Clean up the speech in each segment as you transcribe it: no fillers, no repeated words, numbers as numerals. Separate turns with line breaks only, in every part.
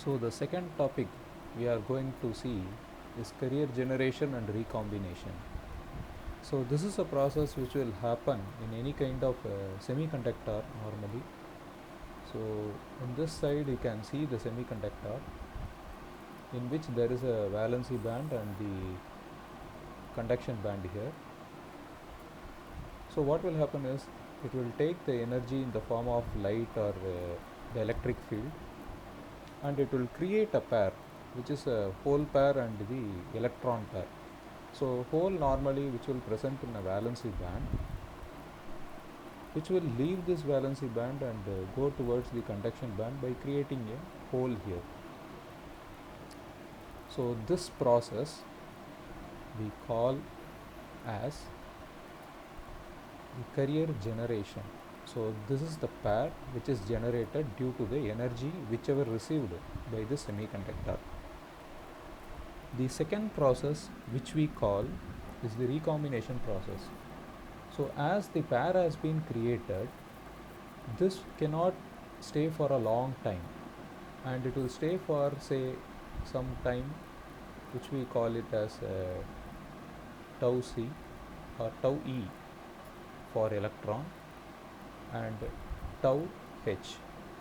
So the second topic we are going to see is carrier generation and recombination. So this is a process which will happen in any kind of semiconductor normally. So on this side you can see the semiconductor in which there is a valency band and the conduction band here. So what will happen is it will take the energy in the form of light or the electric field, and it will create a pair which is a hole pair and the electron pair. So hole normally which will present in a valency band, which will leave this valency band and go towards the conduction band by creating a hole here. So this process we call as the carrier generation. So this is the pair which is generated due to the energy whichever received by the semiconductor. The second process which we call is the recombination process. So as the pair has been created, this cannot stay for a long time, and it will stay for say some time which we call it as tau c or tau e for electron, and tau h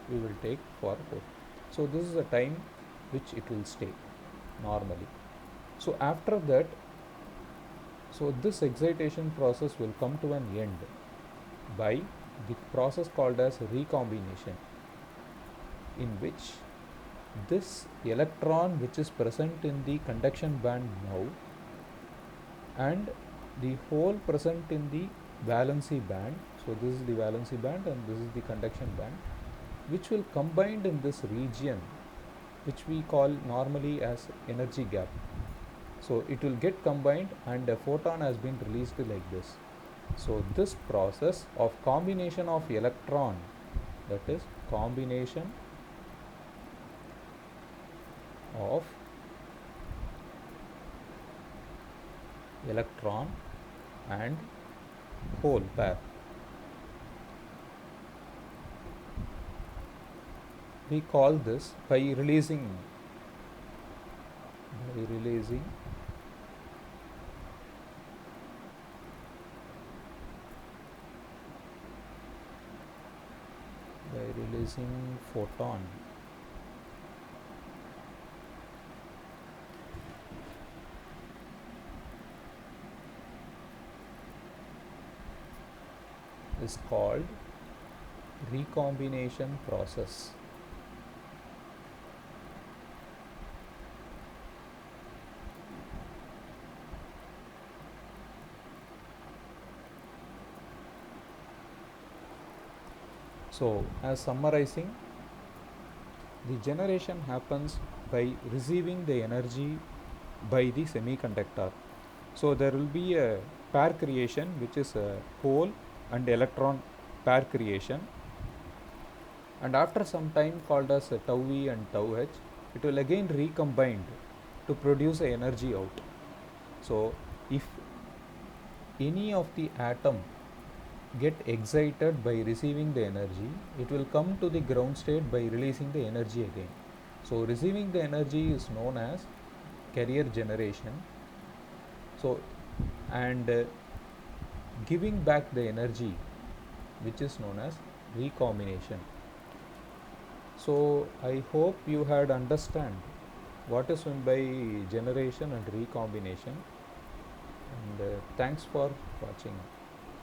we will take for hole. So this is the time which it will stay normally. So after that, so this excitation process will come to an end by the process called as recombination, in which this electron which is present in the conduction band now and the hole present in the valency band, so this is the valency band and this is the conduction band, which will combine in this region which we call normally as energy gap. So it will get combined and a photon has been released like this. So this process of combination of electron, that is combination of electron and hole pair, we call this by releasing photon. Is called recombination process. So as summarizing, the generation happens by receiving the energy by the semiconductor. So there will be a pair creation which is a hole and electron pair creation, and after some time called as tau e and tau h, it will again recombine to produce a energy out. So if any of the atom get excited by receiving the energy, it will come to the ground state by releasing the energy again. So receiving the energy is known as carrier generation. So and giving back the energy which is known as recombination. So I hope you had understand what is meant by generation and recombination, and thanks for watching.